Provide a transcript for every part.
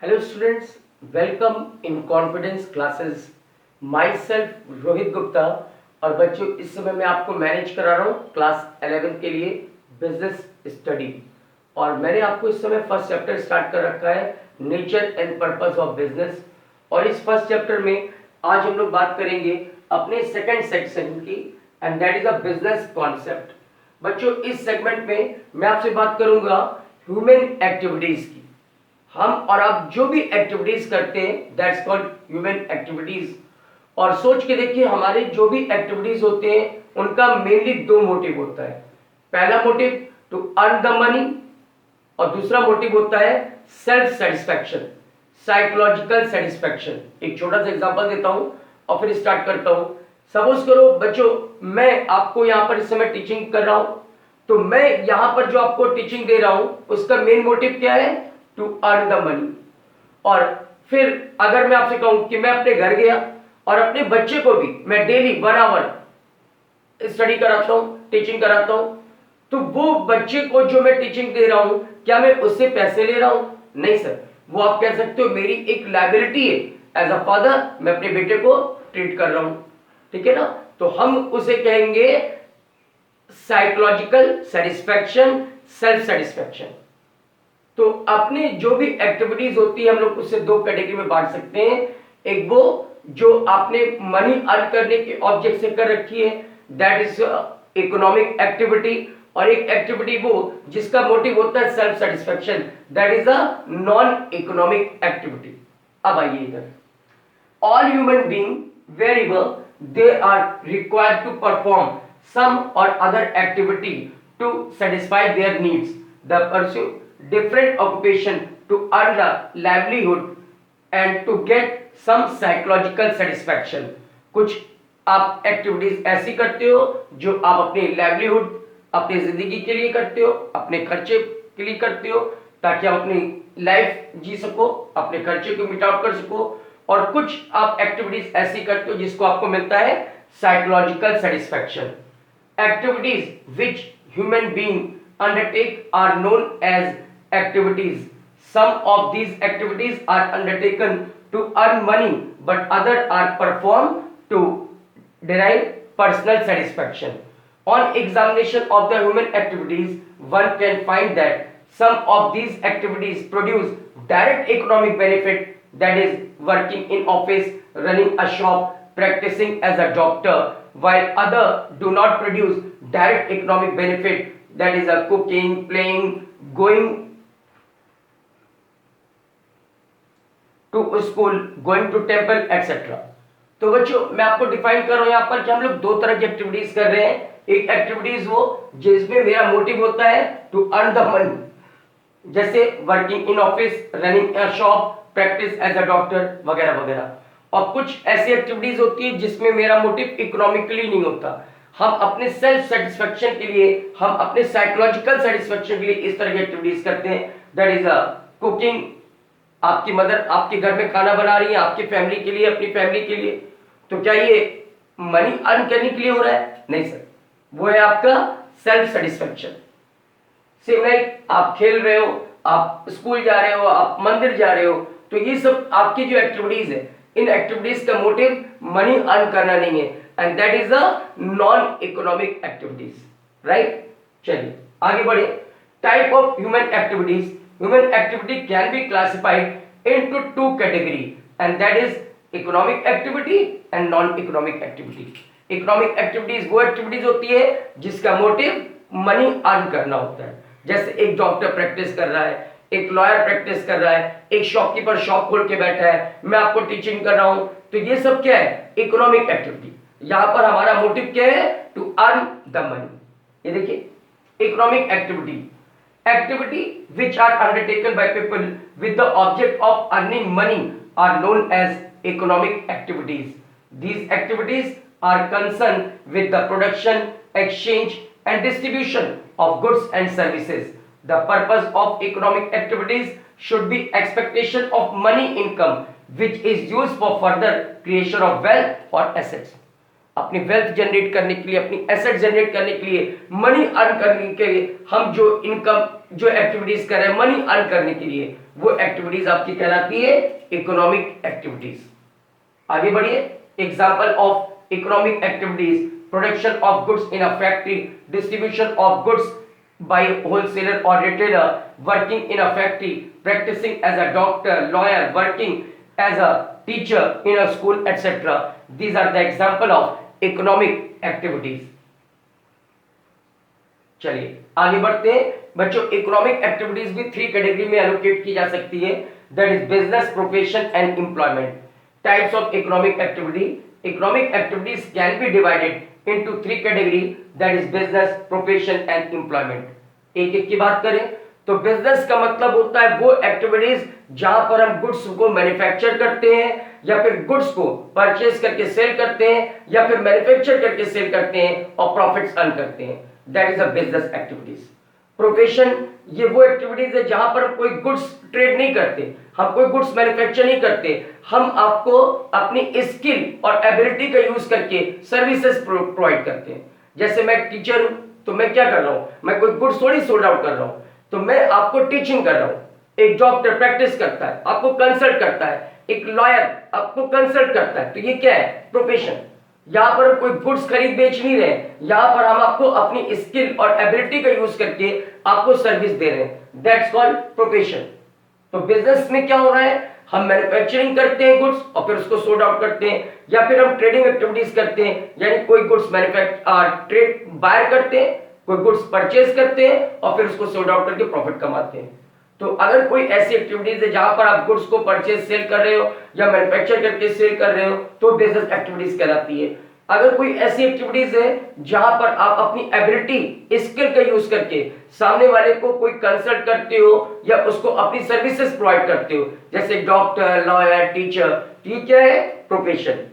Hello students, welcome in confidence classes. Myself Rohit Gupta और बच्चों इस समय मैं आपको मैनेज करा रहा हूँ क्लास 11 के लिए बिजनेस स्टडी और मैंने आपको इस समय फर्स्ट चैप्टर स्टार्ट कर रखा है nature and purpose of business. और इस फर्स्ट चैप्टर में आज हम लोग बात करेंगे अपने सेकंड सेक्शन की and that is a business concept. बच्चों इस सेगमेंट में मैं आपसे बात करूंगा ह्यूमन एक्टिविटीज की। हम और आप जो भी एक्टिविटीज करते हैं दैट्स कॉल्ड ह्यूमन एक्टिविटीज। और सोच के देखिए हमारे जो भी एक्टिविटीज होते हैं उनका मेनली दो मोटिव होता है। पहला motive to earn the money और दूसरा मोटिव होता है सेल्फ सेटिस्फैक्शन, साइकोलॉजिकल सेटिस्फैक्शन। एक छोटा सा एग्जांपल देता हूं और फिर स्टार्ट करता हूं। सपोज करो बच्चों मैं आपको यहां पर इस समय टीचिंग कर रहा हूं, तो मैं यहां पर जो आपको टीचिंग दे रहा हूं उसका मेन मोटिव क्या है? To earn the money. और फिर अगर मैं आपसे कहूं कि मैं अपने घर गया और अपने बच्चे को भी मैं डेली 1 आवर स्टडी कराता हूं, टीचिंग कराता हूं, तो वो बच्चे को जो मैं टीचिंग दे रहा हूं क्या मैं उससे पैसे ले रहा हूं? नहीं सर, वो आप कह सकते हो मेरी एक लायबिलिटी है। एज अ फादर मैं अपने बेटे को ट्रीट कर रहा हूं, ठीक है ना? तो हम उसे कहेंगे साइकोलॉजिकल सेटिस्फैक्शन, सेल्फ सेटिस्फैक्शन। तो अपने जो भी एक्टिविटीज होती है हम लोग उससे दो कैटेगरी में बांट सकते हैं। एक वो जो आपने मनी अर्न करने के ऑब्जेक्ट से कर रखी है दैट इज इकोनॉमिक एक्टिविटी, और एक एक्टिविटी वो जिसका मोटिव होता है self satisfaction that is a non economic activity. अब आइए इधर, all human beings wherever they are required to perform some or other activity to satisfy their needs, the pursue different occupation to earn a livelihood and to get some psychological satisfaction। कुछ आप activities ऐसी करते हो जो आप अपने livelihood, अपनी जिंदगी के लिए करते हो, अपने खर्चे के लिए करते हो ताकि आप अपनी लाइफ जी सको, अपने खर्चे को मिट आउट कर सको। और कुछ आप एक्टिविटीज ऐसी करते हो जिसको आपको मिलता है psychological satisfaction. Activities which human being undertake are known as activities. Some of these activities are undertaken to earn money but other are perform to derive personal satisfaction। On examination of the human activities, one can find that some of these activities produce direct economic benefit, that is working in office, running a shop, practicing as a doctor, while other do not produce direct economic benefit, that is a cooking, playing, going to school, going to temple, etc। तो बच्चों मैं आपको define कर रहा हूं यहां पर कि हम लोग दो तरह की एक्टिविटीज कर रहे हैं। एक एक्टिविटीज वो जिसमें मेरा मोटिव होता है टू अर्न द मनी, जैसे working in office, running a shop, practice as a doctor वगैरह वगैरह। और कुछ ऐसी एक्टिविटीज होती है जिसमें मेरा मोटिव इकोनॉमिकली नहीं होता। हम अपने सेल्फ सेटिस्फेक्शन के लिए, हम अपने साइकोलॉजिकल सेटिस्फेक्शन के लिए इस तरह की एक्टिविटीज करते हैं। दैट इज अ कुकिंग, आपकी मदर आपके घर में खाना बना रही है आपकी फैमिली के लिए, अपनी फैमिली के लिए, तो क्या ये मनी अर्न करने के लिए हो रहा है? नहीं सर, वो है आपका सेल्फ सेटिस्फेक्शन। सेम लाइक आप खेल रहे हो, आप स्कूल जा रहे हो, आप मंदिर जा रहे हो, तो ये सब आपकी जो एक्टिविटीज है इन एक्टिविटीज का मोटिव मनी अर्न करना नहीं है and that is a non economic activities, right? चलिए आगे बढ़े। Type of human activities. Human activity can be classified into two category and that is economic activity and non-economic activity। Economic activities वो activities होती है जिसका motive money earn करना होता है। जैसे एक डॉक्टर प्रैक्टिस कर रहा है, एक लॉयर प्रैक्टिस कर रहा है, एक शॉपकीपर शॉप खोल के बैठा है, मैं आपको टीचिंग कर रहा हूं, तो ये सब क्या है? Economic activity. यहां पर हमारा मोटिव क्या है? To earn the money. ये देखिए economic activity, activity which are undertaken by people with the object of earning money are known as economic activities। These activities are concerned with the production, exchange and distribution of goods and services। The purpose of economic activities should be expectation of money income which is used for further creation of wealth or assets। अपनी wealth generate करने के लिए, अपनी asset generate करने के लिए, money earn करने के लिए हम जो इनकम जो एक्टिविटीज कर रहे हैं मनी अर्न करने के लिए, वो एक्टिविटीज आपकी कहलाती है इकोनॉमिक एक्टिविटीज। आगे बढ़िए। Example of economic activities: production of goods in a factory, distribution of goods by wholesaler or retailer, working in a factory, practicing as a doctor, lawyer, working as a teacher in a school, etc. These are the example of economic activities. चलिए आगे बढ़ते हैं बच्चों। Economic activities भी 3 category में allocate की जा सकती है, that is business, profession and employment. Types of economic activity: economic activities can be divided into 3 category, that is business, profession and employment. एक एक की बात करें तो बिजनेस का मतलब होता है वो एक्टिविटीज जहां पर हम गुड्स को मैन्युफैक्चर करते हैं या फिर गुड्स को परचेज करके सेल करते हैं या फिर मैन्युफैक्चर करके सेल करते हैं और प्रॉफिट्स अर्न करते हैं, that is a business activities. Profession ये वो एक्टिविटीज है जहां पर कोई गुड्स ट्रेड नहीं करते, हम कोई गुड्स मैन्युफैक्चर नहीं करते, हम आपको अपनी स्किल और एबिलिटी का यूज करके सर्विसेज प्रोवाइड करते हैं। जैसे मैं टीचर हूं तो मैं क्या कर रहा हूं, मैं कोई गुड्स थोड़ी सोल्ड आउट कर रहा हूं, तो मैं आपको टीचिंग कर रहा हूं। एक डॉक्टर प्रैक्टिस करता है, आपको कंसल्ट करता है, एक लॉयर आपको कंसल्ट करता है, तो ये क्या है, प्रोफेशन। यहां पर हम कोई गुड्स खरीद बेच नहीं रहे, यहां पर हम आपको अपनी स्किल और एबिलिटी का यूज करके आपको सर्विस दे रहे हैं, दैट्स कॉल्ड प्रोफेशन। तो बिजनेस में क्या हो रहा है, हम मैन्युफैक्चरिंग करते हैं गुड्स और फिर उसको सोल्ड आउट करते हैं, या फिर हम ट्रेडिंग एक्टिविटीज करते हैं, यानी कोई गुड्स ट्रेड बायर करते हैं, कोई गुड्स परचेज करते हैं और फिर उसको सोल्ड आउट करके प्रॉफिट कमाते हैं। तो अगर कोई ऐसी एक्टिविटीज है जहां पर आप गुड्स को परचेज सेल कर रहे हो या मैन्युफैक्चर करके सेल कर रहे हो तो बिजनेस एक्टिविटीज कहलाती है। अगर कोई ऐसी एक्टिविटीज है जहां पर आप अपनी एबिलिटी स्किल का यूज करके सामने वाले को कोई कंसल्ट करते हो या उसको अपनी सर्विसेज प्रोवाइड करते हो, जैसे डॉक्टर, लॉयर, टीचर, ये क्या है, प्रोफेशन।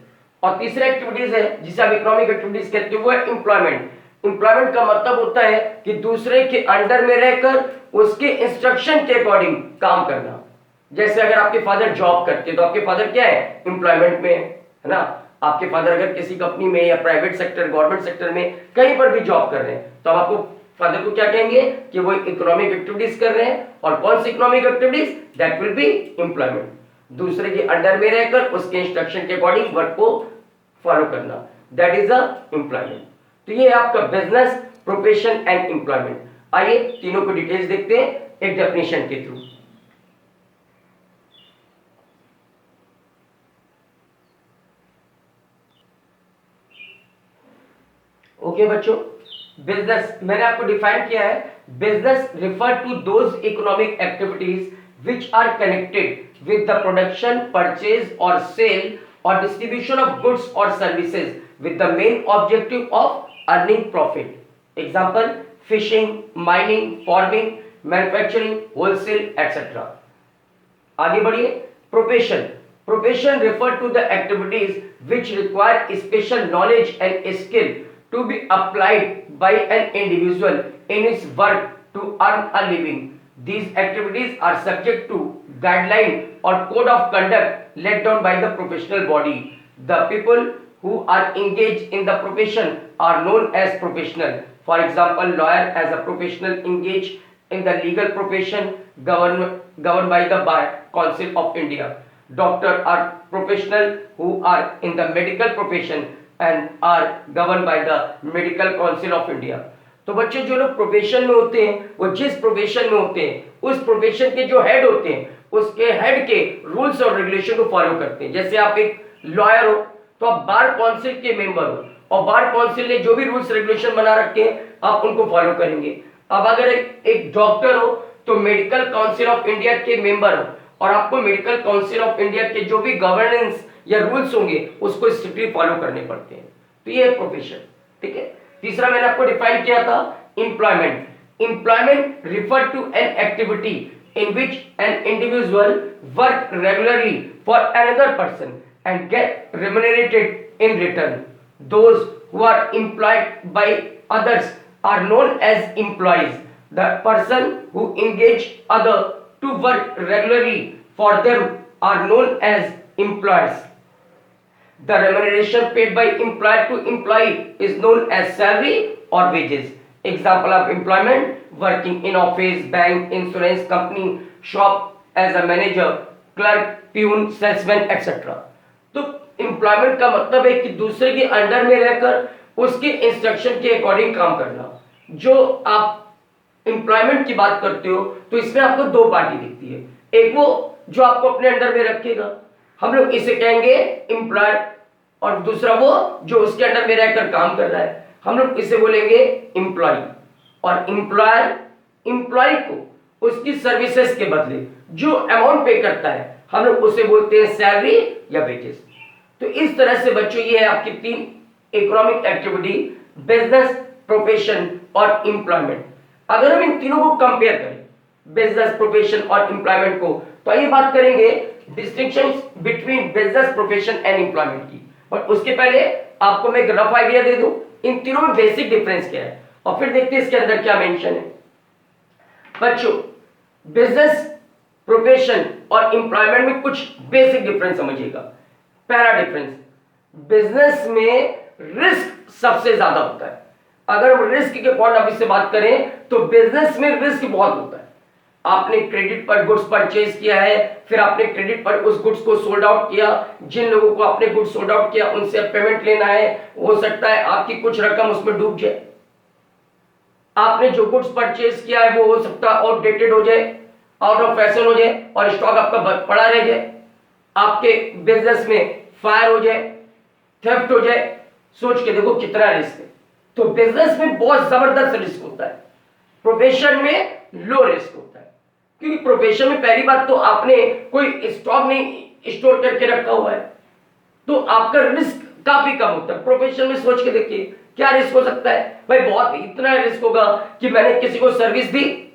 और तीसरा एक्टिविटीज है जिसे आप इकोनॉमिक एक्टिविटीज कहते हो वो है एम्प्लॉयमेंट। एम्प्लॉयमेंट का मतलब होता है कि दूसरे के अंडर में रहकर उसके इंस्ट्रक्शन के अकॉर्डिंग काम करना। जैसे अगर आपके फादर जॉब करते हैं तो आपके फादर क्या है, एम्प्लॉयमेंट में है ना। आपके फादर अगर किसी कंपनी में या प्राइवेट सेक्टर, गवर्नमेंट सेक्टर में कहीं पर भी जॉब कर रहे हैं तो आपको फादर को क्या कहेंगे कि वो इकोनॉमिक एक्टिविटीज कर रहे हैं। और कौन सी economic activities, that will be employment. दूसरे के अंडर में रहकर उसके इंस्ट्रक्शन के अकॉर्डिंग वर्क को फॉलो करना, दैट इज अ एम्प्लॉयमेंट। तो ये आपका बिजनेस, प्रोफेशन एंड एम्प्लॉयमेंट। आइए तीनों को डिटेल्स देखते हैं एक डेफिनेशन के थ्रू। ओके बच्चों, बिजनेस मैंने आपको डिफाइन किया है, business refer to those economic activities which are connected with the production, purchase or sale or distribution of goods or services with the main objective of earning profit. Example: fishing, mining, farming, manufacturing, wholesale, etc. आगे बढ़िए। Profession, profession refer to the activities which require special knowledge and skill to be applied by an individual in his work to earn a living. These activities are subject to guideline or code of conduct laid down by the professional body. The people who are engaged in the profession are known as professional. For example, lawyer as a professional engaged in the legal profession governed by the Bar Council of India. Doctor are professional who are in the medical profession and are governed by the Medical Council of India. तो बच्चे जो लोग profession में होते हैं वो जिस profession में होते हैं उस प्रोफेशन के जो हेड होते हैं उसके हेड के रूल्स और रेगुलेशन को फॉलो करते हैं। जैसे आप एक लॉयर हो तो आप बार काउंसिल के मेंबर हो और बार काउंसिल ने जो भी रूल्स रेगुलेशन बना रखे हैं आप उनको फॉलो करेंगे। अब अगर एक डॉक्टर हो तो मेडिकल काउंसिल ऑफ इंडिया के मेंबर हो और आपको मेडिकल काउंसिल ऑफ इंडिया के जो भी गवर्नेंस या रूल्स होंगे उसको स्ट्रिक्टली फॉलो करने पड़ते हैं। तो ये है प्रोफेशन, ठीक है। तीसरा मैंने आपको डिफाइन किया था employment. Employment refer to an activity in which an individual work regularly for another person and get remunerated in return. Those who are employed by others are known as employees. The person who engage other to work regularly for them are known as employers. The remuneration paid by employer to employee is known as salary और wages. Example of employment, working in office, bank, insurance company, shop as a manager, clerk, peon, salesman etcetera. तो employment का मतलब है कि दूसरे के under में रहकर उसके इंस्ट्रक्शन के अकॉर्डिंग काम करना। जो आप एम्प्लॉयमेंट की बात करते हो तो इसमें आपको दो पार्टी दिखती है, एक वो जो आपको अपने अंडर में रखेगा, हम लोग इसे कहेंगे एम्प्लॉयर, और दूसरा वो जो उसके अंडर में रहकर काम कर रहा है, हम लोग इसे बोलेंगे एम्प्लॉय। और एम्प्लॉयर एम्प्लॉय को उसकी सर्विसेज के बदले जो अमाउंट पे करता है हम लोग उसे बोलते हैं सैलरी या वेजेस। तो इस तरह से बच्चों ये है आपकी तीन इकोनॉमिक एक्टिविटी, बिजनेस, प्रोफेशन और एम्प्लॉयमेंट। अगर हम इन तीनों को कंपेयर करें, बिजनेस, प्रोफेशन और एम्प्लॉयमेंट को, तो आइए बात करेंगे distinctions between business, profession and employment की। बट उसके पहले आपको मैं एक रफ आइडिया दे दूं इन तीनों में बेसिक डिफरेंस क्या है, और फिर देखते हैं इसके अंदर क्या मेंशन है। बच्चों, बिजनेस, प्रोफेशन और एम्प्लॉयमेंट में कुछ बेसिक डिफरेंस समझिएगा। पहला डिफरेंस, बिजनेस में रिस्क सबसे ज्यादा होता है। अगर हम रिस्क के पॉइंट ऑफ व्यू से बात करें तो बिजनेस में रिस्क बहुत होता है। आपने क्रेडिट पर गुड्स परचेज किया है, फिर आपने क्रेडिट पर उस गुड्स को सोल्ड आउट किया, जिन लोगों को आपने गुड्स सोल्ड आउट किया उनसे पेमेंट लेना है, हो सकता है आपकी कुछ रकम उसमें डूब जाए। आपने जो गुड्स परचेज किया है वो हो सकता है आउटडेटेड हो जाए, आउट ऑफ फैशन हो जाए और स्टॉक आपका पड़ा रह जाए। आपके बिजनेस में फायर हो जाए, थेफ्ट हो जाए, सोच के देखो कितना रिस्क है। तो बिजनेस में बहुत जबरदस्त रिस्क होता है, प्रोफेशन में लो रिस्क होता है। क्योंकि प्रोफेशन में पहली बात तो आपने कोई स्टॉक नहीं स्टोर करके रखा हुआ है, तो आपका रिस्क काफी कम होता है। प्रोफेशन में सोच के देखिए क्या रिस्क हो सकता है भाई, बहुत इतना रिस्क होगा कि मैंने किसी को सर्विस दी,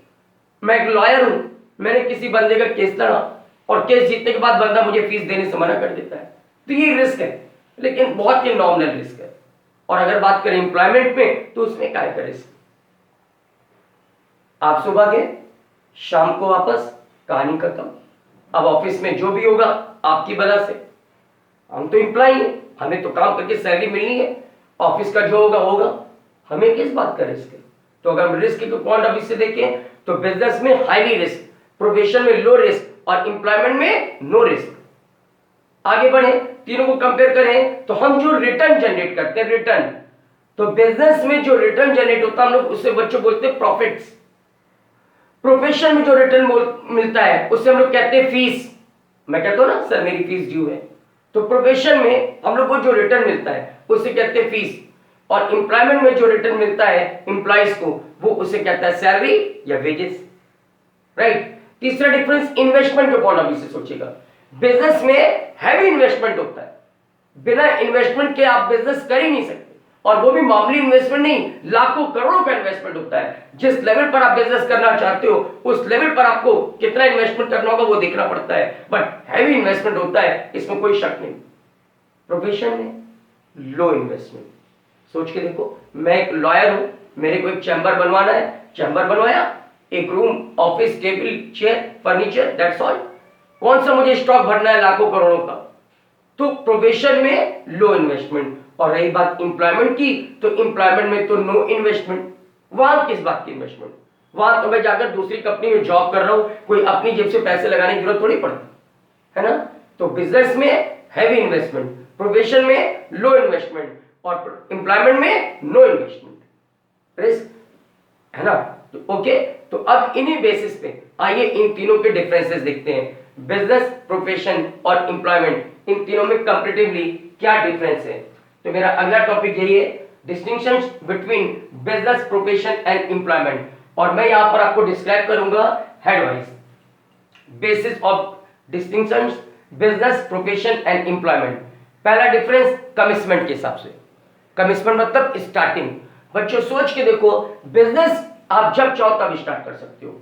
मैं एक लॉयर हूं, मैंने किसी बंदे का केस लड़ा और केस जीतने के बाद बंदा मुझे फीस देने से मना कर देता है, तो ये रिस्क है, लेकिन बहुत ही नॉमिनल रिस्क है। और अगर बात करें एम्प्लॉयमेंट में तो उसमें क्या है रिस्क, आप सुबह गए, शाम को वापस, कहानी खत्म। अब ऑफिस में जो भी होगा आपकी वजह से, हम तो एम्प्लॉय हैं, हमें तो काम करके सैलरी मिलनी है, ऑफिस का जो होगा होगा, हमें किस बात का रिस्क है। तो अगर हम रिस्क के पॉइंट ऑफ व्यू से देखें तो बिजनेस में हाईली रिस्क, प्रोफेशन में लो रिस्क और एम्प्लॉयमेंट में नो रिस्क। आगे बढ़े, तीनों को कंपेयर करें तो हम जो रिटर्न जनरेट करते हैं, रिटर्न, तो बिजनेस में जो रिटर्न जनरेट होता है हम लोग उसे बच्चों बोलते हैं प्रॉफिट्स। प्रोफेशन में जो रिटर्न मिलता है उसे हम लोग कहते हैं फीस। मैं कहता हूं ना सर मेरी फीस ड्यू है, तो प्रोफेशन में हम लोग को जो रिटर्न मिलता है उसे कहते हैं फीस, और एम्प्लॉयमेंट में जो रिटर्न मिलता है एम्प्लॉइज को वो उसे कहता है सैलरी या वेजेस, राइट। तीसरा डिफरेंस इन्वेस्टमेंट के पॉइंट ऑफ व्यू से सोचिएगा। बिजनेस में हैवी इन्वेस्टमेंट होता है, बिना इन्वेस्टमेंट के आप बिजनेस कर ही नहीं सकते, और वो भी मामूली इन्वेस्टमेंट नहीं, लाखों करोड़ों का इन्वेस्टमेंट होता है। जिस लेवल पर आप बिजनेस करना चाहते हो उस लेवल पर आपको कितना इन्वेस्टमेंट करना होगा वो देखना पड़ता है, बट हैवी इन्वेस्टमेंट होता है, इसमें कोई शक नहीं। प्रोफेशन में लो इन्वेस्टमेंट, सोच के देखो, मैं एक लॉयर हूं, मेरे को एक चैम्बर बनवाना है, चैम्बर बनवाया, एक room, office, table, chair, furniture, that's all. कौन सा मुझे स्टॉक भरना है लाखों करोड़ों का, तो प्रोफेशन में लो इन्वेस्टमेंट। और रही बात एम्प्लॉयमेंट की, तो एम्प्लॉयमेंट में तो नो इन्वेस्टमेंट। वहां किस बात की इन्वेस्टमेंट, वहां तो मैं जाकर दूसरी कंपनी में जॉब कर रहा हूं, कोई अपनी जेब से पैसे लगाने की जरूरत थोड़ी पड़ती है ना। तो बिजनेस में हैवी इन्वेस्टमेंट, प्रोफेशन में लो इन्वेस्टमेंट और एम्प्लॉयमेंट में नो इन्वेस्टमेंट, रिस्क है ना। तो ओके, तो अब इन्हीं बेसिस पे आइए इन तीनों के डिफरेंसेस देखते हैं। बिजनेस, प्रोफेशन और एम्प्लॉयमेंट, इन तीनों में कंपैरेटिवली क्या डिफरेंस है। तो मेरा अगला टॉपिक यही है, distinctions between business, profession and employment, और मैं यहां पर आपको डिस्क्राइब करूंगा head wise. Basis of distinctions business, profession and employment. पहला डिफरेंस कमिटमेंट के हिसाब से, कमिटमेंट मतलब स्टार्टिंग। बच्चों सोच के देखो, बिजनेस आप जब चाहो तब स्टार्ट कर सकते हो।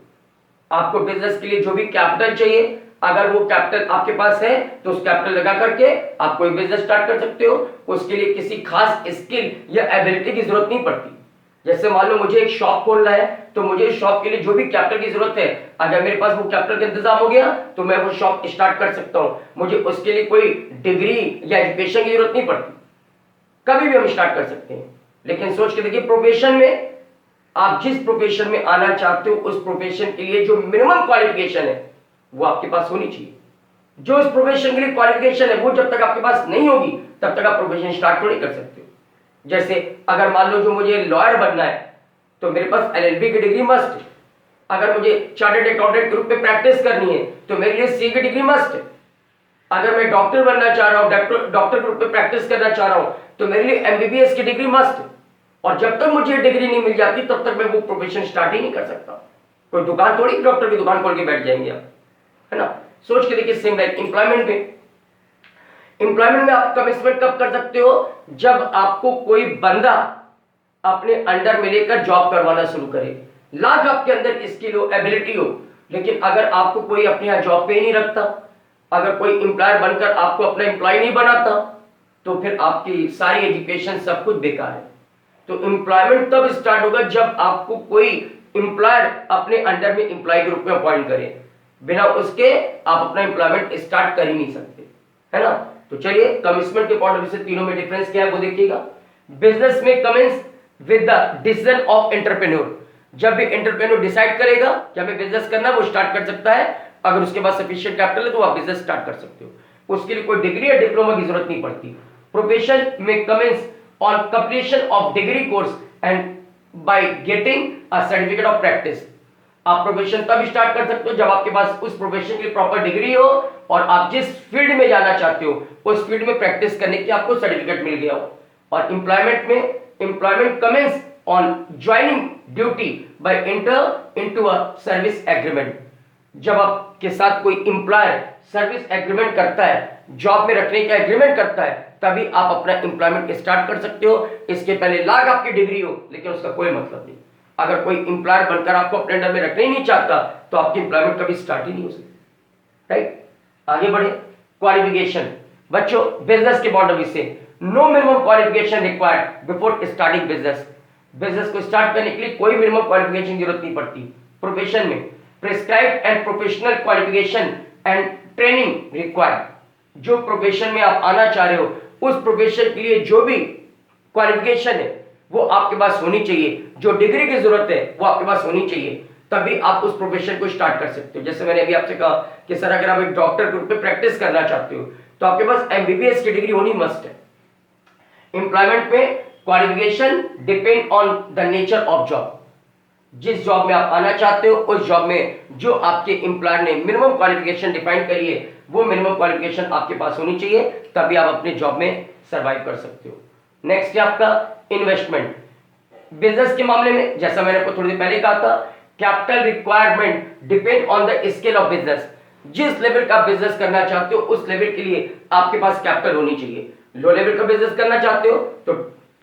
आपको बिजनेस के लिए जो भी कैपिटल चाहिए, अगर वो कैपिटल आपके पास है तो उस कैपिटल लगा करके आप कोई बिजनेस स्टार्ट कर सकते हो। उसके लिए किसी खास स्किल या एबिलिटी की जरूरत नहीं पड़ती। जैसे मान लो मुझे एक शॉप खोलना है, तो मुझे शॉप के लिए जो भी कैपिटल की जरूरत है, अगर मेरे पास वो कैपिटल का इंतजाम हो गया तो मैं वो शॉप स्टार्ट कर सकता हूं। मुझे उसके लिए कोई डिग्री या एजुकेशन की जरूरत नहीं पड़ती, कभी भी हम स्टार्ट कर सकते हैं। लेकिन सोच के देखिए, प्रोफेशन में आप जिस प्रोफेशन में आना चाहते हो उस प्रोफेशन के लिए जो मिनिमम क्वालिफिकेशन है वो आपके पास होनी चाहिए। जो इस प्रोफेशन के लिए क्वालिफिकेशन है वो जब तक आपके पास नहीं होगी तब तक आप प्रोफेशन स्टार्ट थोड़ी कर सकते हो। जैसे अगर मान लो जो मुझे लॉयर बनना है तो मेरे पास एलएलबी की डिग्री मस्ट है। अगर मुझे चार्टर्ड अकाउंटेंट के रूप में प्रैक्टिस करनी है तो मेरे लिए सीए की डिग्री मस्ट है। अगर मैं डॉक्टर बनना चाह रहा हूं, डॉक्टर के रूप में प्रैक्टिस करना चाह रहा हूं तो मेरे लिए एमबीबीएस की डिग्री मस्ट है। और जब तक मुझे डिग्री नहीं मिल जाती तब तक मैं वो प्रोफेशन स्टार्ट ही नहीं कर सकता। कोई दुकान थोड़ी डॉक्टर की दुकान खोल के बैठ जाएंगे आप, है ना। सोच के देखिए, सेम लाइक एम्प्लॉयमेंट में आप कमिटमेंट कब कर सकते हो, जब आपको कोई बंदा अपने अंडर में लेकर जॉब करवाना शुरू करे, लाख आपके अंदर स्किल हो, एबिलिटी हो, लेकिन अगर आपको कोई अपने यहां जॉब पे ही नहीं रखता, अगर कोई एम्प्लॉयर बनकर आपको अपना एम्प्लॉय नहीं बनाता, तो फिर आपकी सारी एजुकेशन सब कुछ बेकार है। तो एम्प्लॉयमेंट तब स्टार्ट होगा जब आपको कोई एम्प्लॉयर अपने अंडर में एम्प्लॉय के रूप में अपॉइंट करे। बिना उसके आप अपना एम्प्लॉयमेंट स्टार्ट कर ही नहीं सकते, है ना। तो चलिए, कमिटमेंट के पॉइंट ऑफ व्यू से तीनों में डिफरेंस क्या है वो देखिएगा। बिजनेस में commence with the decision of entrepreneur. जब भी एंटरप्रेन्योर डिसाइड करेगा कि हमें बिजनेस करना है वो स्टार्ट कर सकता है। अगर उसके पास सफिशिएंट कैपिटल है तो आप बिजनेस स्टार्ट कर सकते हो, उसके लिए कोई डिग्री या डिप्लोमा की जरूरत नहीं पड़ती। प्रोफेशन में commence on completion of degree course and by getting a certificate of practice. आप प्रोफेशन तब स्टार्ट कर सकते हो जब आपके पास उस प्रोफेशन की प्रॉपर डिग्री हो और आप जिस फील्ड में जाना चाहते हो उस फील्ड में प्रैक्टिस करने की आपको सर्टिफिकेट मिल गया हो। और एम्प्लॉयमेंट में employment commence on joining duty by enter into a service agreement. जब आपके साथ कोई एम्प्लॉयर सर्विस एग्रीमेंट करता है, जॉब में रखने का एग्रीमेंट करता है, तभी आप अपना एम्प्लॉयमेंट स्टार्ट कर सकते हो। इसके पहले लाख आपकी डिग्री हो लेकिन उसका कोई मतलब नहीं। अगर कोई एम्प्लॉयर बनकर आपको अपने अंडर में रखना ही नहीं चाहता तो आपकी एम्प्लॉयमेंट कभी स्टार्ट ही नहीं हो सकती, राइट। आगे बढ़े, क्वालिफिकेशन। बच्चों, बिजनेस के पॉइंट ऑफ व्यू से no minimum qualification required before starting business. Business को स्टार्ट करने के लिए कोई मिनिमम क्वालिफिकेशन की जरूरत नहीं पड़ती। प्रोफेशन में prescribed and professional qualification and training required. जो प्रोफेशन में आप आना चाह रहे हो उस प्रोफेशन के लिए जो भी क्वालिफिकेशन है वो आपके पास होनी चाहिए, जो डिग्री की जरूरत है वो आपके पास होनी चाहिए, तभी आप उस प्रोफेशन को स्टार्ट कर सकते हो। जैसे मैंने अभी आपसे कहा कि सर अगर आप एक डॉक्टर के रूप में प्रैक्टिस करना चाहते हो तो आपके पास एमबीबीएस की डिग्री होनी मस्ट है। एम्प्लॉयमेंट में qualification depend on the nature of job. जिस जॉब में आप आना चाहते हो उस जॉब में जो आपके एम्प्लॉयर ने मिनिमम क्वालिफिकेशन डिफाइन करी है वो मिनिमम क्वालिफिकेशन आपके पास होनी चाहिए, तभी आप अपने जॉब में सर्वाइव कर सकते हो। नेक्स्ट है आपका इन्वेस्टमेंट। बिजनेस के मामले में जैसा मैंने आपको थोड़ी देर पहले कहा था, capital requirement depend on the scale of business. जिस लेवल का बिजनेस करना चाहते हो उस लेवल के लिए आपके पास कैपिटल होनी चाहिए। लो लेवल का बिजनेस करना चाहते हो तो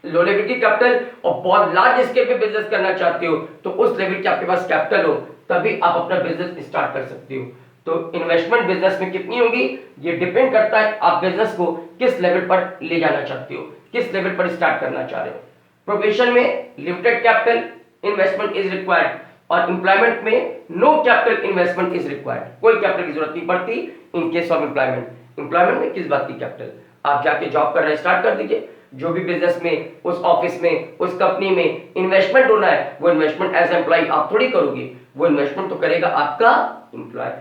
लो लेवल की कैपिटल, और बहुत लार्ज स्केल पे बिजनेस करना चाहते हो तो उस लेवल के आपके पास कैपिटल हो, तभी आप अपना बिजनेस स्टार्ट कर सकते हो। तो इन्वेस्टमेंट बिजनेस में कितनी होगी ये डिपेंड करता है आप बिजनेस को किस लेवल पर ले जाना चाहते हो, किस लेवल पर स्टार्ट करना चाह रहे हो। प्रोफेशन में limited capital investment is required और एम्प्लॉयमेंट में no capital investment is required. कोई कैपिटल की जरूरत नहीं पड़ती in case of employment. Employment में किस बात की कैपिटल, आप जाके जॉब करना स्टार्ट कर दीजिए। जो भी बिजनेस में, उस ऑफिस में, उस कंपनी में इन्वेस्टमेंट होना है वो इन्वेस्टमेंट एज एम्प्लॉय आप थोड़ी करोगे, वो इन्वेस्टमेंट तो करेगा आपका एम्प्लॉय।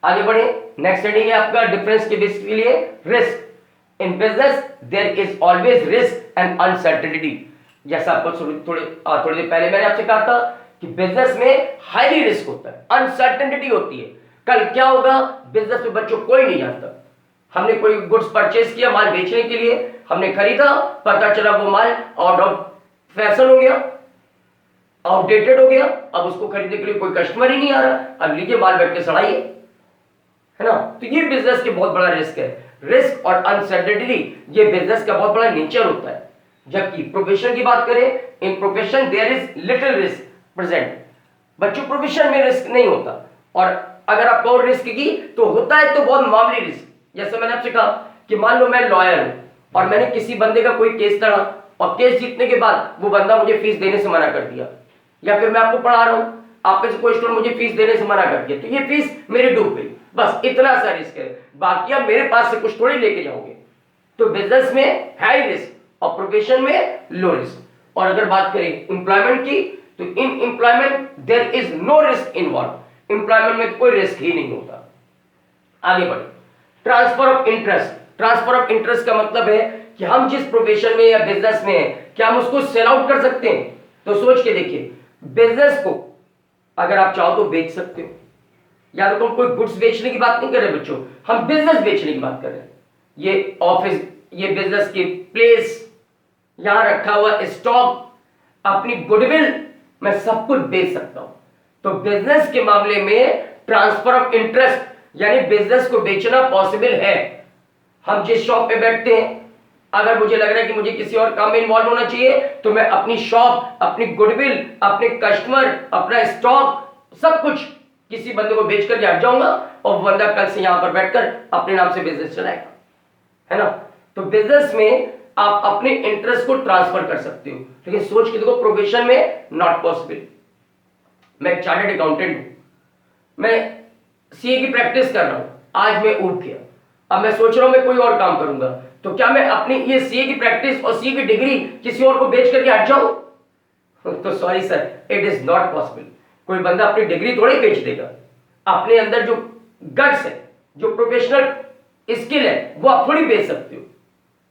आगे बढ़े, नेक्स्ट हेडिंग है आपका डिफरेंस के बेस के लिए risk. In business there is always risk and uncertainty. जैसा आपको थोड़ी देर पहले मैंने आपसे कहा था कि बिजनेस में हाईली रिस्क होता है, अनसर्टेनिटी होती है। कल क्या होगा बिजनेस में बच्चों कोई नहीं जानता। हमने कोई गुड्स परचेज किया माल बेचने के लिए, हमने खरीदा, पता चला वो माल आउट ऑफ फैशन हो गया, आउटडेटेड हो गया, अब उसको खरीदने के लिए कोई कस्टमर ही नहीं आ रहा, अब लीजिए माल बैठ के सड़ाइए, है ना। तो ये बिजनेस के बहुत बड़ा रिस्क है। रिस्क और अनसर्टेनिटी ये बिजनेस का बहुत बड़ा नेचर होता है। जबकि प्रोफेशन की बात करें, in profession there is little risk present. बच्चों प्रोफेशन में रिस्क नहीं होता, और अगर आप और रिस्क की तो होता है तो बहुत मामूली रिस्क। जैसे मैंने आपसे कहा कि मान लो मैं लॉयर हूं और मैंने किसी बंदे का कोई केस लड़ा और केस जीतने के बाद वो बंदा मुझे फीस देने से मना कर दिया, या फिर मैं आपको पढ़ा रहा हूं, आप में से कोई स्टूडेंट मुझे फीस देने से मना कर दिया, तो ये फीस मेरी डूब गई, बस इतना सा रिस्क है, बाकी आप मेरे पास से कुछ थोड़ी लेके जाओगे। तो बिजनेस में हाई रिस्क और प्रोफेशन में लो रिस्क। और अगर बात करें एम्प्लॉयमेंट की, तो in employment there is no risk involve, employment में कोई रिस्क ही नहीं होता। आगे बढ़े, transfer of interest. Transfer of interest का मतलब है कि हम जिस प्रोफेशन में या बिजनेस में हैं, क्या हम उसको सेल आउट कर सकते हैं? तो सोच के देखिए, बिजनेस को अगर आप चाहो तो बेच सकते हो, या तो हम कोई गुड्स बेचने की बात नहीं कर रहे बच्चों, हम बिजनेस बेचने की बात कर रहे हैं। ये ऑफिस, ये बिजनेस की प्लेस, यहां रखा हुआ स्टॉक, अपनी गुडविल, मैं सब कुछ बेच सकता हूं। तो बिजनेस के मामले में ट्रांसफर ऑफ इंटरेस्ट यानी बिजनेस को बेचना पॉसिबल है। हम जिस शॉप पे बैठते हैं, अगर मुझे लग रहा है कि मुझे किसी और काम में इन्वॉल्व होना चाहिए, तो मैं अपनी शॉप, अपनी गुडविल, अपने कस्टमर, अपना स्टॉक, सब कुछ किसी बंदे को बेच कर हट जाऊंगा और वो बंदा कल से यहां पर बैठकर अपने नाम से बिजनेस चलाएगा, है ना। तो बिजनेस में आप अपने इंटरेस्ट को ट्रांसफर कर सकते हो, लेकिन सोच के देखो प्रोफेशन में नॉट पॉसिबल। मैं एक चार्टर्ड अकाउंटेंट हूं, मैं सीए की प्रैक्टिस कर रहा हूं, आज मैं उठ गया, अब मैं सोच रहा हूं मैं कोई और काम करूंगा, तो क्या मैं अपनी ये सीए की प्रैक्टिस और सीए की डिग्री किसी और को बेच करके हट जाऊं? तो sorry sir, it is not possible. कोई बंदा अपनी डिग्री थोड़ी बेच देगा, अपने अंदर जो गट्स है, जो प्रोफेशनल स्किल है, वो आप थोड़ी बेच सकते हो।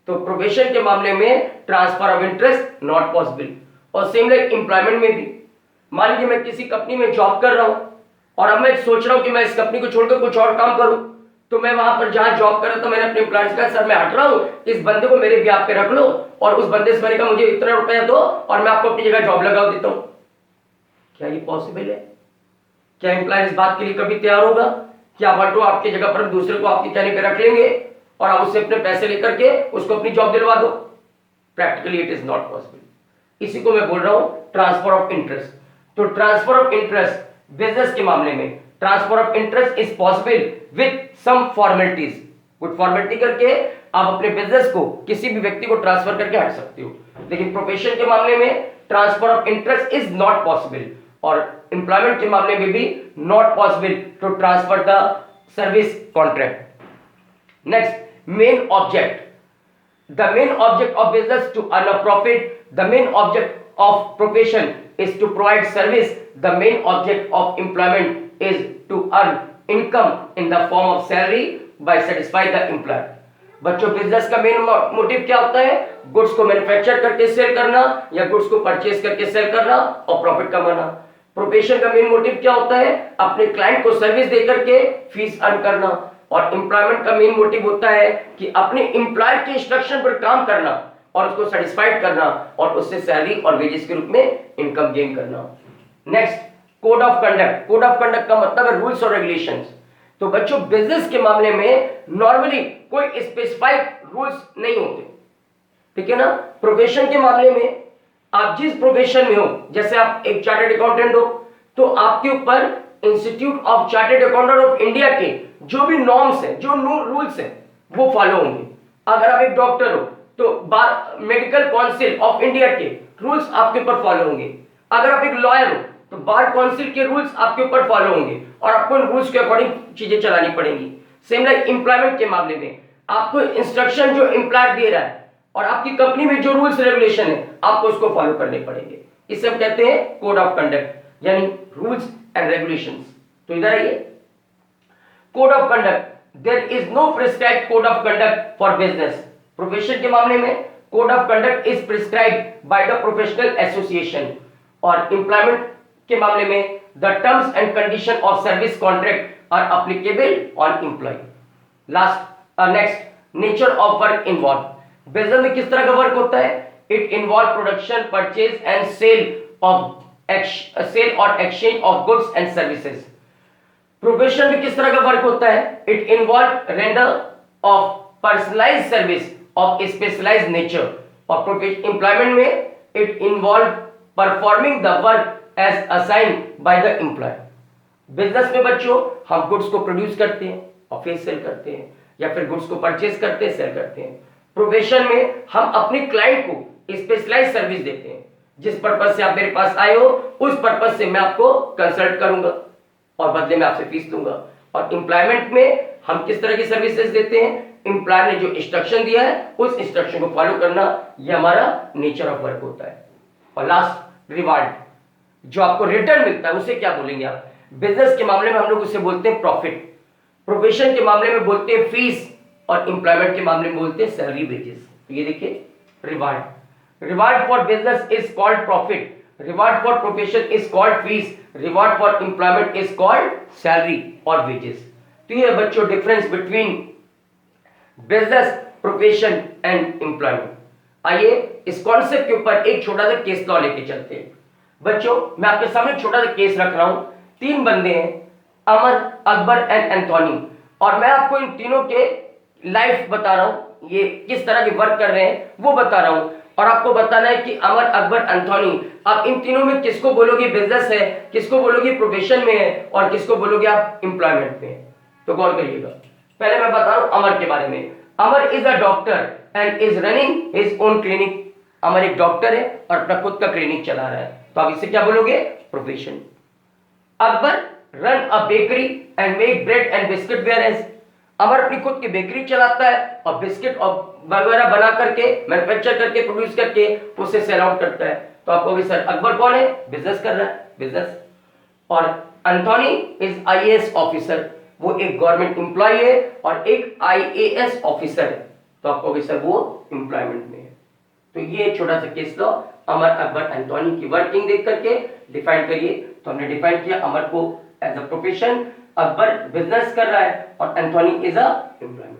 तो प्रोफेशन के मामले में transfer of interest not possible. और सेम लाइक एम्प्लॉयमेंट में भी, मान लीजिए मैं किसी कंपनी में जॉब कर रहा हूं और अब मैं सोच रहा हूं कि मैं इस कंपनी को छोड़कर कुछ और काम करूं, तो मैं वहां पर जहां जॉब कर रहा था, मैंने अपने एम्प्लॉयर से कहा सर मैं हट रहा हूं, इस बंदे को मेरे ब्याह पे रख लो, और उस बंदे से मैंने कहा मुझे इतना रुपया दो और मैं आपको अपनी जगह जॉब लगा देता हूं। क्या ये पॉसिबल है? क्या एम्प्लॉयर इस बात के लिए कभी तैयार होगा कि आप हटो, आपकी जगह पर दूसरे को आपके कहने पे रख लेंगे और आप उससे अपने पैसे लेकर के उसको अपनी जॉब दिलवा दो? Practically it is not possible. इसी को मैं बोल रहा हूं ट्रांसफर ऑफ इंटरेस्ट। तो ट्रांसफर ऑफ इंटरेस्ट बिजनेस के मामले में, transfer of interest is possible with some formalities. कुछ फॉर्मेलिटी करके आप अपने बिजनेस को किसी भी व्यक्ति को ट्रांसफर करके हट सकते हो, लेकिन प्रोफेशन के मामले में transfer of interest is not possible, और एम्प्लॉयमेंट के मामले में भी not possible to transfer the service contract. Next, main object. The main object of business to earn a profit. The main object of profession is to provide service. The main object of employment is to earn income in the form of salary by satisfy the employer. बच्चों, business का main motive क्या होता है? Goods को manufacture करके cell करना या goods को परचेज करके सेल करना और प्रॉफिट कमाना। प्रोफेशन का मेन मोटिव क्या होता है? अपने क्लाइंट को सर्विस देकर के फीस अर्न करना। और एम्प्लॉयमेंट का मेन मोटिव होता है कि अपने एम्प्लॉयर के इंस्ट्रक्शन पर काम करना और उसको सेटिस्फाइड करना और उससे सैलरी और वेजेस के रूप में इनकम गेन करना। Next, code of conduct. Code of conduct का मतलब है रूल्स और रेगुलेशंस। तो बच्चों, बिजनेस के मामले में नॉर्मली कोई स्पेसिफाइड रूल्स नहीं होते, ठीक है ना। प्रोफेशन के मामले में आप जिस प्रोफेशन में हो, जैसे आप एक चार्टर्ड अकाउंटेंट हो, तो आपके ऊपर institute of chartered accountant of India के जो भी नॉर्म्स हैं, जो रूल्स हैं, वो फॉलो होंगे। अगर आप एक डॉक्टर हो तो मेडिकल काउंसिल ऑफ इंडिया के रूल्स आपके ऊपर फॉलो होंगे। अगर आप एक लॉयर हो तो बार काउंसिल के रूल्स आपके ऊपर फॉलो होंगे और आपको इन रूल्स के अकॉर्डिंग चीजें चलानी पड़ेंगी। सेम लाइक एम्प्लॉयमेंट के मामले में आपको इंस्ट्रक्शन जो एम्प्लॉयर दे रहा है और आपकी कंपनी में जो रूल्स रेगुलेशन है, आपको उसको फॉलो करने पड़ेंगे। इसे हम कहते हैं कोड ऑफ कंडक्ट, यानी रूल्स एंड रेगुलेशंस। तो इधर आइए, code of conduct. There is no prescribed code of conduct for business. Profession के मामले में code of conduct is prescribed by the professional association, और एम्प्लॉयमेंट के मामले में the terms and condition of service contract are applicable on employ. Next, nature of work involve. Business में किस तरह का वर्क होता है? It involve production, purchase and sale और exchange of goods and services. Profession में किस तरह का वर्क होता है? It involve render of personalized service of specialized nature. और एम्प्लॉयमेंट में it involve performing the work as assigned by the employer. Business में बच्चों हम गुड्स को प्रोड्यूस करते हैं और फिर सेल करते हैं, या फिर गुड्स को परचेज करते हैं, सेल करते हैं। प्रोफेशन में हम अपने क्लाइंट को स्पेशलाइज सर्विस देते हैं। जिस पर्पज से आप मेरे पास आए हो उस पर्पज से मैं आपको कंसल्ट करूंगा और बदले में आपसे फीस लूंगा। और एम्प्लॉयमेंट में हम किस तरह की सर्विसेज देते हैं? एम्प्लॉयर ने जो इंस्ट्रक्शन दिया है उस इंस्ट्रक्शन को फॉलो करना, ये हमारा नेचर ऑफ वर्क होता है। और लास्ट, रिवार्ड, जो आपको रिटर्न मिलता है उसे क्या बोलेंगे आप? बिजनेस के मामले में हम लोग उसे बोलते हैं प्रॉफिट, प्रोफेशन के मामले में बोलते हैं फीस, और एम्प्लॉयमेंट के मामले में बोलते हैं सैलरी, वेजेस। तो ये देखिए, reward for business is called profit, reward for profession is called fees, reward for employment is called salary और वेजेस। तो ये बच्चों difference between business, profession and employment. आइए इस कॉन्सेप्ट के ऊपर एक छोटा सा केस लॉ लेके चलते हैं। बच्चों मैं आपके सामने छोटा सा केस रख रहा हूं। 3 बंदे हैं, अमर, अकबर एंड एंथोनी, और मैं आपको इन तीनों के लाइफ बता रहा हूं, ये किस तरह के वर्क कर रहे हैं वो बता रहा हूं, और आपको बताना है कि अमर, अकबर, एंथोनी, आप इन तीनों में किसको बोलोगे बिजनेस है, किसको बोलोगे प्रोफेशन में है, और किसको बोलोगे आप एम्प्लॉयमेंट में है। तो गौर करिएगा। पहले मैं बता रहा हूं अमर के बारे में। Amar is a doctor and is running his own clinic. Amar एक डॉक्टर है और अपना खुद का क्लिनिक चला रहा है, तो आप इसे क्या बोलोगे? Profession. Akbar run a bakery and make bread and biscuit whereas. Amar अपनी खुद की बेकरी चलाता है और बिस्किट और वगैरह बना करके, मैन्युफैक्चर करके, प्रोड्यूस करके उसे सेल आउट करता है। तो आप कहोगे सर अकबर कौन है? बिजनेस कर रहा है, बिजनेस। और एंथोनी इज आईएएस ऑफिसर, वो एक गवर्नमेंट एम्प्लॉय है और एक आईएएस ऑफिसर है, तो आप कहोगे सर वो एम्प्लॉयमेंट में है। तो ये छोटा सा केस लो, अमर, अकबर, एंथोनी की वर्किंग देख करके डिफाइन करिए। तो हमने डिफाइन किया अमर को as a profession, Akbar business कर रहा है और एंथोनी इज अ एम्प्लॉयमेंट।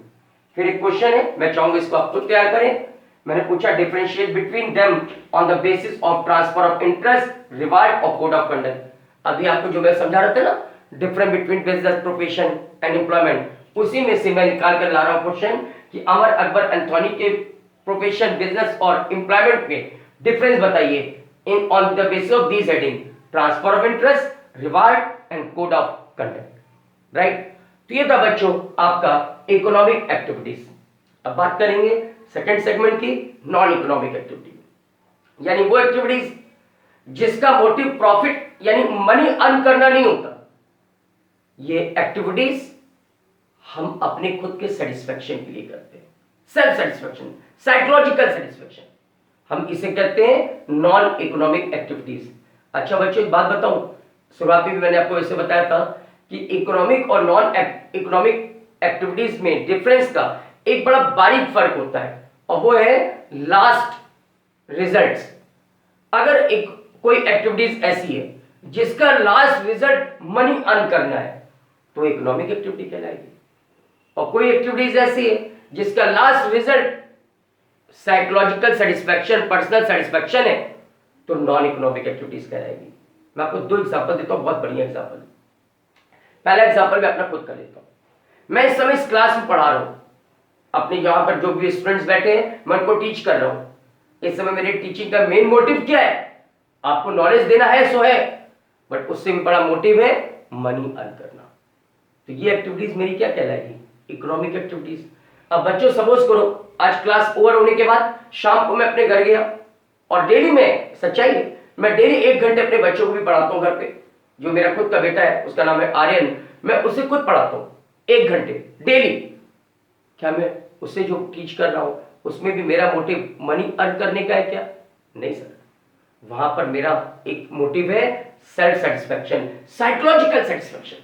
फिर एक क्वेश्चन है, मैं चाहूंगा इसको आप खुद तैयार करें। मैंने पूछा differentiate between them on the basis of transfer of interest, reward और कोड ऑफ कंडक्ट। अभी आपको जो मैं समझा रहा था ना, difference between business, profession and employment, उसी में से मैं निकाल कर ला रहा हूं क्वेश्चन कि अमर, अकबर, एंथोनी के प्रोफेशन, बिजनेस और एम्प्लॉयमेंट में डिफरेंस बताइए in on the basis of this heading, transfer of interest, reward and code of conduct. Right? तो ये था बच्चों आपका इकोनॉमिक एक्टिविटीज। अब बात करेंगे सेकंड सेगमेंट की, नॉन इकोनॉमिक एक्टिविटी, यानी वो एक्टिविटीज जिसका मोटिव प्रॉफिट यानी मनी अर्न करना नहीं होता। ये एक्टिविटीज हम अपने खुद के सेटिस्फेक्शन के लिए करते हैं, सेल्फ सेटिस्फेक्शन, साइकोलॉजिकल सेटिस्फेक्शन, हम इसे कहते हैं नॉन इकोनॉमिक एक्टिविटीज। अच्छा बच्चों एक बात बताऊं, शुरुआत में भी मैंने आपको ऐसे बताया था कि इकोनॉमिक और नॉन इकोनॉमिक एक्टिविटीज में डिफरेंस का एक बड़ा बारीक फर्क होता है, और वो है लास्ट रिजल्ट्स। अगर एक कोई एक्टिविटीज ऐसी है जिसका लास्ट रिजल्ट मनी अर्न करना है तो इकोनॉमिक एक्टिविटी कहलाएगी, और कोई एक्टिविटीज ऐसी है जिसका last result psychological satisfaction, personal satisfaction है तो नॉन इकोनॉमिक एक्टिविटीज कहलाएगी। मैं आपको 2 एग्जांपल देता हूं, बहुत बढ़िया एग्जांपल। पहला एग्जांपल मैं अपना खुद का लेता हूं। मैं इस समय इस क्लास में पढ़ा रहा हूं, अपने यहां पर जो भी स्टूडेंट्स बैठे हैं मैं उनको टीच कर रहा हूं। इस समय मेरे टीचिंग का मेन मोटिव क्या है? आपको नॉलेज देना है सो है, बट उससे भी बड़ा मोटिव है मनी अर्न करना। तो ये एक्टिविटीज मेरी क्या कहलाएगी? Economic activities. अब बच्चों सपोज करो आज क्लास ओवर होने के बाद शाम को मैं अपने घर गया, और डेली में सच्चाई है मैं डेली 1 घंटे अपने बच्चों को भी पढ़ाता हूं घर पे। जो मेरा खुद का बेटा है उसका नाम है आर्यन, मैं उसे खुद पढ़ाता हूं 1 घंटे डेली। क्या मैं उससे जो टीच कर रहा हूं उसमें भी मेरा मोटिव मनी अर्न करने का है क्या? नहीं सर, वहां पर मेरा एक मोटिव है सेल्फ सेटिस्फैक्शन, साइकोलॉजिकल सेटिस्फैक्शन।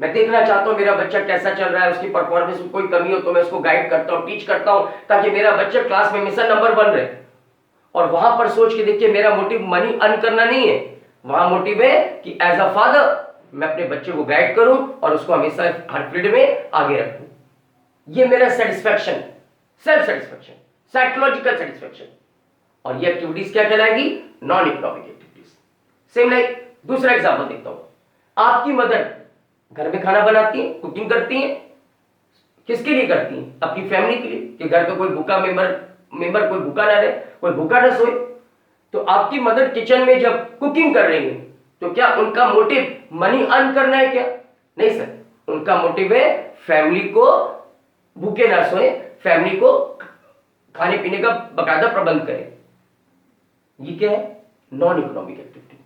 मैं देखना चाहता हूं मेरा बच्चा कैसा चल रहा है, उसकी परफॉर्मेंस में कोई कमी हो तो मैं उसको गाइड करता हूं, टीच करता हूं, ताकि मेरा बच्चा क्लास में हमेशा नंबर 1 रहे। और वहां पर सोच के देखिए मेरा मोटिव मनी अर्न करना नहीं है, वहां मोटिव है कि एज अ फादर मैं अपने बच्चे को गाइड करूं और उसको हमेशा हर फील्ड में आगे रखूं। ये मेरा satisfaction, self satisfaction, psychological satisfaction. और ये एक्टिविटीज क्या कहलाएगी? Non economic activities. Same like दूसरा एग्जांपल देखता हूं। आपकी मदर घर में खाना बनाती है, कुकिंग करती है, किसके लिए करती है? अपनी फैमिली के लिए, कि घर पे कोई भूखा मेंबर कोई भूखा ना रहे, कोई भूखा ना सोए। तो आपकी मदर किचन में जब कुकिंग कर रही है तो क्या उनका मोटिव मनी अर्न करना है क्या? नहीं सर, उनका मोटिव है फैमिली को भूखे ना सोए, फैमिली को खाने पीने का बाकायदा प्रबंध करें। ये क्या है? Non economic activity.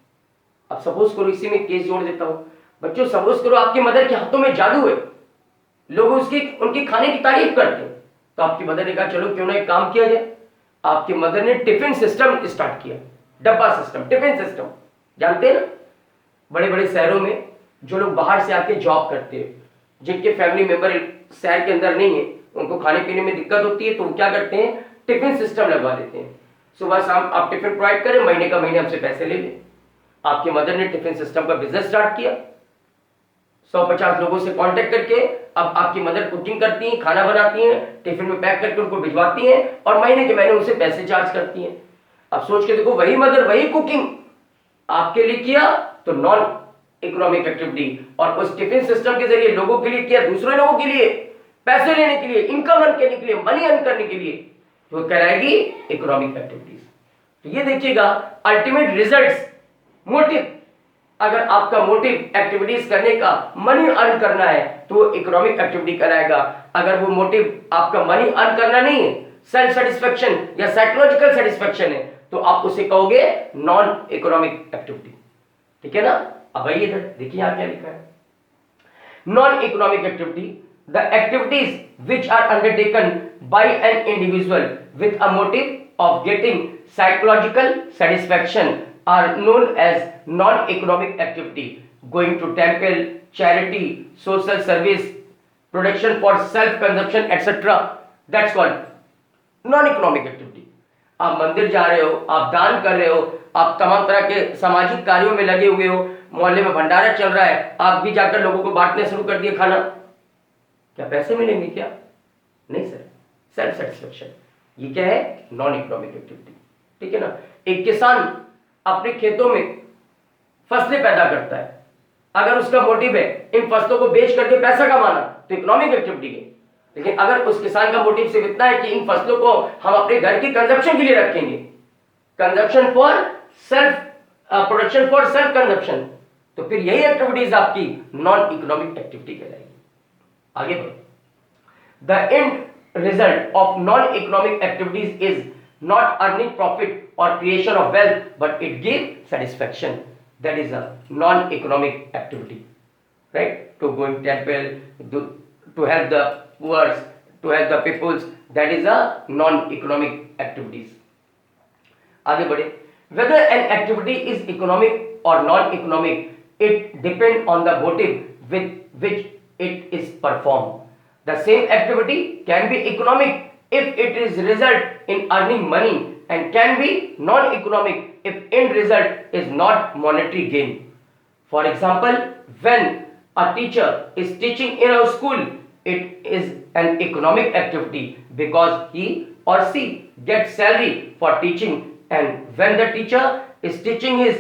अब सपोज करो, इसी में केस जोड़ देता हूं बच्चों। सपोज करो आपकी मदर के हाथों में जादू है, लोग उनकी खाने की तारीफ करते हैं, तो आपकी मदर ने कहा चलो क्यों ना एक काम किया जाए। आपकी मदर ने टिफिन सिस्टम स्टार्ट किया, डब्बा सिस्टम, टिफिन सिस्टम। जानते हैं ना, बड़े बड़े शहरों में जो लोग बाहर से आके जॉब करते हैं, जिनके फैमिली मेंबर शहर के अंदर नहीं है, उनको खाने पीने में दिक्कत होती है, तो वो क्या करते हैं, टिफिन सिस्टम लगवा देते हैं। सुबह शाम आप टिफिन प्रोवाइड करें, महीने का महीने हमसे पैसे ले लें। आपकी मदर ने टिफिन सिस्टम का बिजनेस स्टार्ट किया, 150 लोगों से कांटेक्ट करके। अब आपकी मदर कुकिंग करती हैं, खाना बनाती हैं, टिफिन में पैक करके उनको भिजवाती हैं और महीने के महीने उनसे पैसे चार्ज करती हैं। अब सोच के देखो, वही मदर वही कुकिंग आपके लिए किया तो नॉन इकोनॉमिक एक्टिविटी, और उस टिफिन सिस्टम के जरिए लोगों के लिए किया, दूसरे लोगों के लिए पैसे लेने के लिए, इनकम अर्न करने के लिए, मनी अर्न करने के लिए, तो कहलाएगी इकोनॉमिक एक्टिविटीज। तो ये देखिएगा अल्टीमेट रिजल्ट्स, मोटिव। अगर आपका मोटिव एक्टिविटीज करने का मनी अर्न करना है तो वो इकोनॉमिक एक्टिविटी कराएगा। अगर वो मोटिव आपका मनी अर्न करना नहीं है, सेल्फ सेटिस्फेक्शन या साइकोलॉजिकल सेटिस्फेक्शन है, तो आप उसे कहोगे नॉन इकोनॉमिक एक्टिविटी। ठीक है ना? अब आइए इधर देखिए यहां क्या लिखा है। Non economic activity, the activities which are undertaken by an individual with a motive of getting psychological satisfaction are known as non-economic activity. Going to temple, charity, social service, production for self-consumption, etc. That's called non-economic activity. आप मंदिर जा रहे हो, आप दान कर रहे हो, आप तमाम तरह के सामाजिक कार्यों में लगे हुए हो, मोहल्ले में भंडारा चल रहा है, आप भी जाकर लोगों को बांटने शुरू कर दिए खाना, क्या पैसे मिलेंगे? क्या नहीं सर, सेल्फ सेटिस्फेक्शन। ये क्या है? Non economic activity. ठीक है ना? एक किसान अपने खेतों में फसलें पैदा करता है, अगर उसका मोटिव है इन फसलों को बेच करके पैसा कमाना तो इकोनॉमिक एक्टिविटी है। लेकिन अगर उस किसान का मोटिव सिर्फ इतना है कि इन फसलों को हम अपने घर की कंजप्शन के लिए रखेंगे, consumption for self, production for self consumption, तो फिर यही एक्टिविटीज आपकी नॉन इकोनॉमिक एक्टिविटी कहलाएगी। आगे बढ़ो। The end result of non economic activities is not earning profit or creation of wealth, but it gives satisfaction. That is a non-economic activity, right? To go in temple, to help the poor, to help the peoples, that is a non-economic activities. आगे बढ़े। Whether an activity is economic or non-economic, it depends on the motive with which it is performed. The same activity can be economic if it is result in earning money and can be non-economic if end result is not monetary gain. For example, when a teacher is teaching in a school, it is an economic activity because he or she gets salary for teaching, and when the teacher is teaching his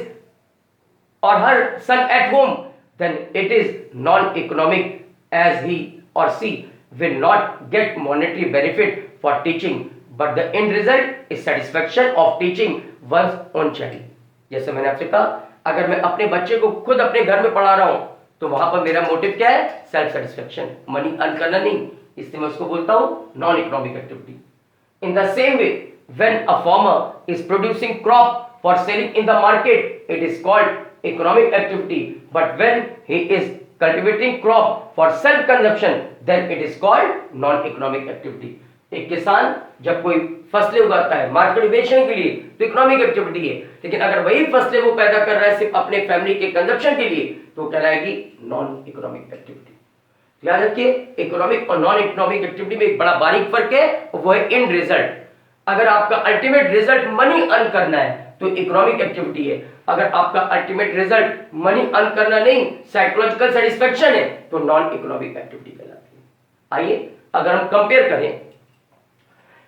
or her son at home, then it is non-economic as he or she will not get monetary benefit for teaching, but the end result is satisfaction of teaching one's own child. जैसे मैंने आपसे कहा, अगर मैं अपने बच्चे को खुद अपने घर में पढ़ा रहा हूं तो वहां पर मेरा मोटिव क्या है? सेल्फ सेटिस्फेक्शन, मनी अर्न करना नहीं, इसलिए मैं उसको बोलता हूं non economic activity. In the same way, when a farmer is producing crop for selling in the market, it is called economic activity, but when he is cultivating crop for self consumption, then it is called non economic activity. एक किसान जब कोई फसलें उगाता है market में बेचने के लिए तो इकोनॉमिक एक्टिविटी है, लेकिन अगर वही फसलें वो पैदा कर रहा है सिर्फ अपने फैमिली के कंजप्शन के लिए तो कहलाएगी नॉन इकोनॉमिक एक्टिविटी। याद रखिए, इकोनॉमिक और नॉन इकोनॉमिक एक्टिविटी में एक बड़ा बारीक फर्क है, वो है एंड रिजल्ट। अगर आपका अल्टीमेट रिजल्ट मनी अर्न करना है तो इकोनॉमिक एक्टिविटी है, अगर आपका अल्टीमेट रिजल्ट मनी अर्न करना नहीं, साइकोलॉजिकल सेटिस्फेक्शन है, तो नॉन इकोनॉमिक एक्टिविटी कहलाती है। आइए अगर हम कंपेयर करें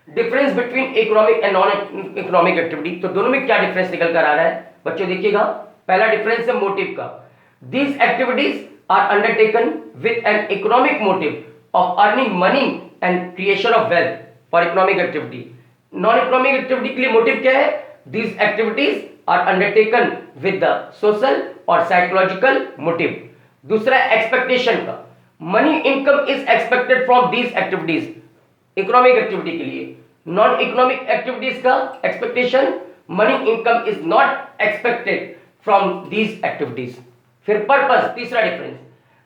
difference between economic and non economic activity, तो दोनों में क्या डिफरेंस निकल कर आ रहा है बच्चों? देखिएगा, पहला डिफरेंस है मोटिव का। These activities are undertaken with an economic motive of earning money and creation of wealth for economic activity. Non economic activity के लिए मोटिव क्या है? These activities are undertaken with the social और psychological motive. दूसरा expectation का, money income is expected from these activities. Economic activity के लिए non economic activities का expectation, money income is not expected from these activities. फिर purpose, तीसरा difference,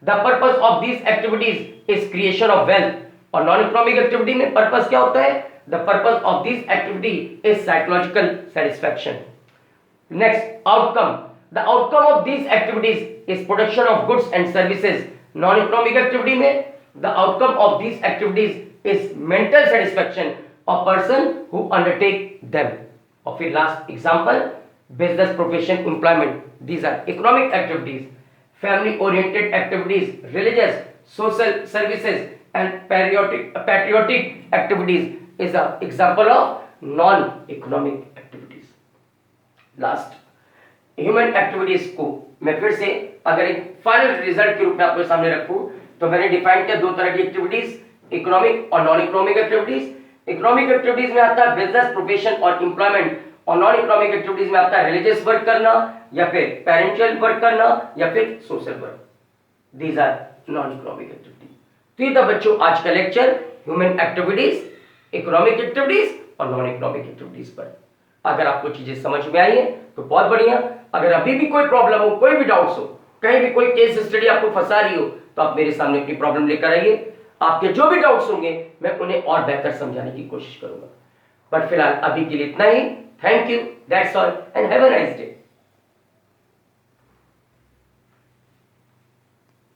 the purpose of these activities is creation of wealth. और non economic activity में purpose क्या होता है? The purpose of this activity is psychological satisfaction. Next, outcome, the outcome of these activities is production of goods and services. Non economic activity में the outcome of these activities is mental satisfaction of person who undertake them. और फिर last example, business, profession, employment, these are economic activities. Family oriented activities, religious, social services and patriotic activities is an example of non-economic activities. Last, human activities को मैं फिर से अगर एक final result के रूप में आपके सामने रखूं तो मैंने डिफाइन किया दो तरह की एक्टिविटीज, इकोनॉमिक और non economic activities. Economic activities में आता है बिजनेस, प्रोफेशन और एम्प्लॉयमेंट, और नॉन इकोनॉमिक एक्टिविटीज में आता है रिलीजियस वर्क करना या फिर पेरेंशियल वर्क करना या फिर social work. These are non economic activities. तो ये था बच्चों आज का lecture human activities, economic activities और नॉन इकोनॉमिक एक्टिविटीज पर। अगर आपको चीजें समझ में आई है तो बहुत बढ़िया। अगर अभी भी कोई प्रॉब्लम हो, कोई भी डाउट्स हो, कहीं भी कोई केस स्टडी आपको फंसा रही हो, तो आप मेरे सामने अपनी प्रॉब्लम लेकर आइए। आपके जो भी डाउट्स होंगे मैं उन्हें और बेहतर समझाने की कोशिश करूंगा। बट फिलहाल अभी के लिए इतना ही। Thank you, that's all and have a nice day.